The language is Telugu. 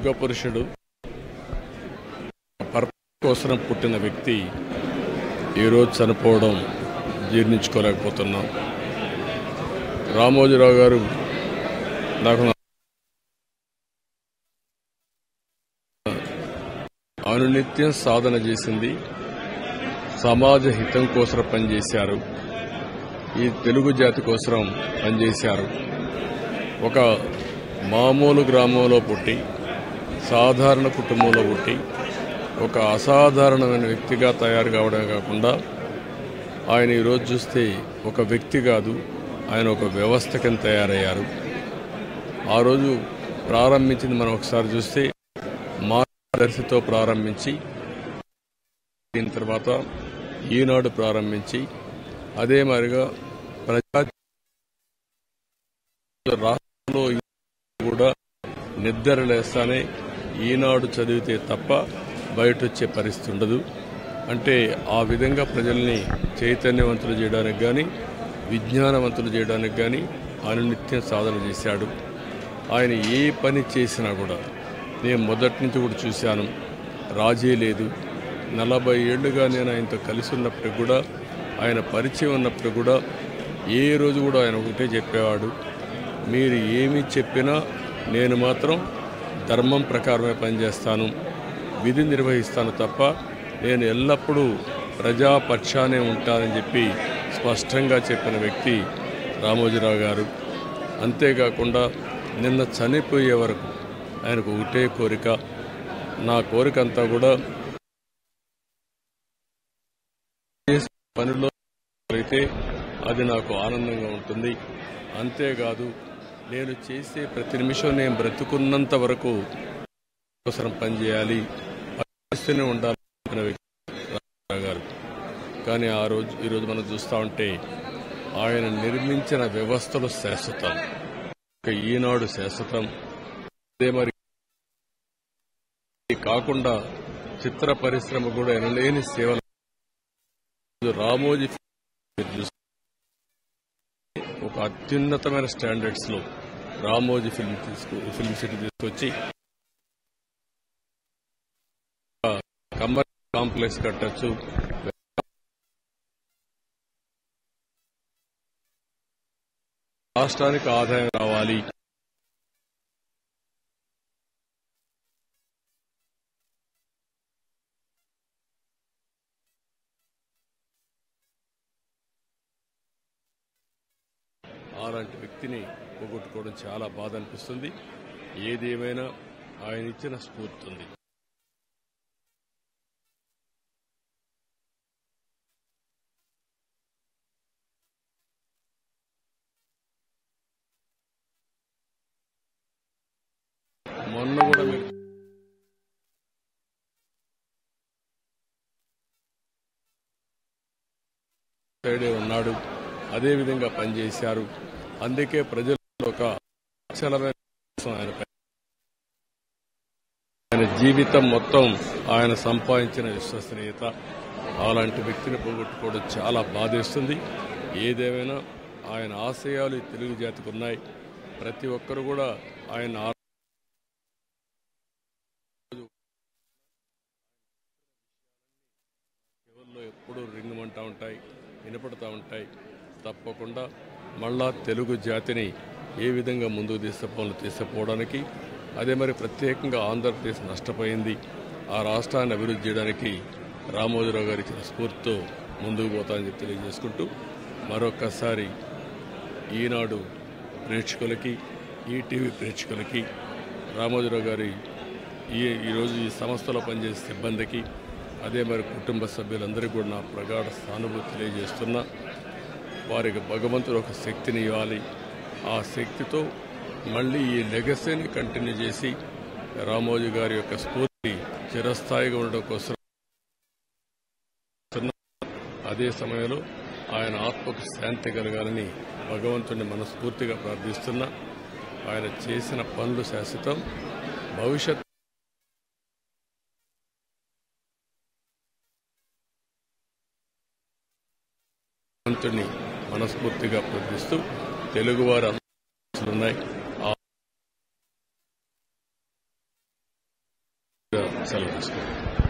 యుగ పురుషుడు పర్పస్ కోసం పుట్టిన వ్యక్తి ఈరోజు చనిపోవడం జీర్ణించుకోలేకపోతున్నాం. రామోజీరావు గారు నాకు అనునిత్యం సాధన చేసింది, సమాజ హితం కోసం పనిచేశారు, ఈ తెలుగు జాతి కోసం పనిచేశారు. ఒక మామూలు గ్రామంలో పుట్టి, సాధారణ కుటుంబంలో పుట్టి, ఒక అసాధారణమైన వ్యక్తిగా తయారు కావడమే కాకుండా ఆయన ఈరోజు చూస్తే ఒక వ్యక్తి కాదు, ఆయన ఒక వ్యవస్థ కింద తయారయ్యారు. ఆ రోజు ప్రారంభించింది మనం ఒకసారి చూస్తే మార్గదర్శితో ప్రారంభించి, దీని తర్వాత ఈనాడు ప్రారంభించి, అదే మాదిరిగా ప్రజా రాష్ట్రంలో కూడా నిద్ర లేస్తానే ఈనాడు చదివితే తప్ప బయట వచ్చే పరిస్థితి ఉండదు. అంటే ఆ విధంగా ప్రజల్ని చైతన్యవంతులు చేయడానికి కానీ, విజ్ఞానవంతులు చేయడానికి కానీ అనునిత్యం సాధన చేశాడు. ఆయన ఏ పని చేసినా కూడా నేను మొదటి నుంచి కూడా చూశాను, రాజీ లేదు. 40 ఏళ్లుగా నేను ఆయనతో కలిసి ఉన్నప్పటికి కూడా, ఆయన పరిచయం ఉన్నప్పటికి కూడా ఏ రోజు కూడా ఆయన ఒకటే చెప్పేవాడు, మీరు ఏమి చెప్పినా నేను మాత్రం ధర్మం ప్రకారమే పనిచేస్తాను, విధి నిర్వహిస్తాను తప్ప నేను ఎల్లప్పుడూ ప్రజాపక్షానే ఉంటానని చెప్పి స్పష్టంగా చెప్పిన వ్యక్తి రామోజీరావు గారు. అంతేకాకుండా నిన్న చనిపోయే వరకు ఆయనకు ఒకటే కోరిక, నా కోరిక అంతా కూడా పనిలో అయితే అది నాకు ఆనందంగా ఉంటుంది. అంతేకాదు నేను చేసే ప్రతి నిమిషం నేను బ్రతుకున్నంత వరకు అవసరం పనిచేయాలి, పరిస్థితిని ఉండాలన్న వ్యక్తి రామోజీరావు గారు. కానీ ఈరోజు మనం చూస్తూ ఉంటే ఆయన నిర్మించిన వ్యవస్థలు శాశ్వతం, ఈనాడు శాశ్వతం. అదే మరి కాకుండా చిత్ర పరిశ్రమ కూడా ఎనలేని సేవలు రామోజీ ఒక అత్యున్నతమైన స్టాండర్డ్స్ లో రామోజీ ఫిల్మ్ సిటీ తీసుకొచ్చి కమర్షియల్ కాంప్లెక్స్ కట్టచ్చు, రాష్ట్రానికి ఆదాయం రావాలి. అలాంటి వ్యక్తిని పోగొట్టుకోవడం చాలా బాధ అనిపిస్తుంది. ఏదేమైనా ఆయన ఇచ్చిన స్ఫూర్తి ఉంది. మొన్న కూడా మీరు సైడే ఉన్నాడు, అదే విధంగా పనిచేశారు. అందుకే ప్రజలు ఒక అచలమైన ఆయన జీవితం మొత్తం ఆయన సంపాదించిన విశ్వసనీయత. అలాంటి వ్యక్తిని పోగొట్టుకోవడం చాలా బాధేస్తుంది. ఏదేమైనా ఆయన ఆశయాలు ఈ తెలుగు జాతికి ఉన్నాయి. ప్రతి ఒక్కరు కూడా ఆయన ఎవరిలో ఎప్పుడూ రింగుమంటూ ఉంటాయి, వినపడుతూ ఉంటాయి. తప్పకుండా మళ్ళా తెలుగు జాతిని ఏ విధంగా ముందుకు తీసుకుపోవడానికి, అదే మరి ప్రత్యేకంగా ఆంధ్రప్రదేశ్ నష్టపోయింది, ఆ రాష్ట్రాన్ని అభివృద్ధి చేయడానికి రామోజీరావు గారు ఇచ్చిన స్ఫూర్తితో ముందుకు పోతానని చెప్పి తెలియజేసుకుంటూ, మరొక్కసారి ఈనాడు ప్రేక్షకులకి, ఈటీవీ ప్రేక్షకులకి, రామోజీరావు గారి ఈరోజు ఈ సంస్థలో పనిచేసే సిబ్బందికి, అదే మరి కుటుంబ సభ్యులందరికీ కూడా నా ప్రగాఢ సానుభూతి తెలియజేస్తున్నా. వారికి భగవంతుడు ఒక శక్తిని ఇవ్వాలి. ఆ శక్తితో మళ్ళీ ఈ లెగసీని కంటిన్యూ చేసి రామోజీ గారి యొక్క స్ఫూర్తి చిరస్థాయిగా ఉండడం కోసం, అదే సమయంలో ఆయన ఆత్మకు శాంతి కలగాలని భగవంతుడిని మనస్ఫూర్తిగా ప్రార్థిస్తున్నా. ఆయన చేసిన పనులు శాశ్వతం, భవిష్యత్ భగవంతుడిని మనస్ఫూర్తిగా ప్రార్థిస్తూ తెలుగువారు ఉన్నాయి. సెలవు తీసుకుంటాం.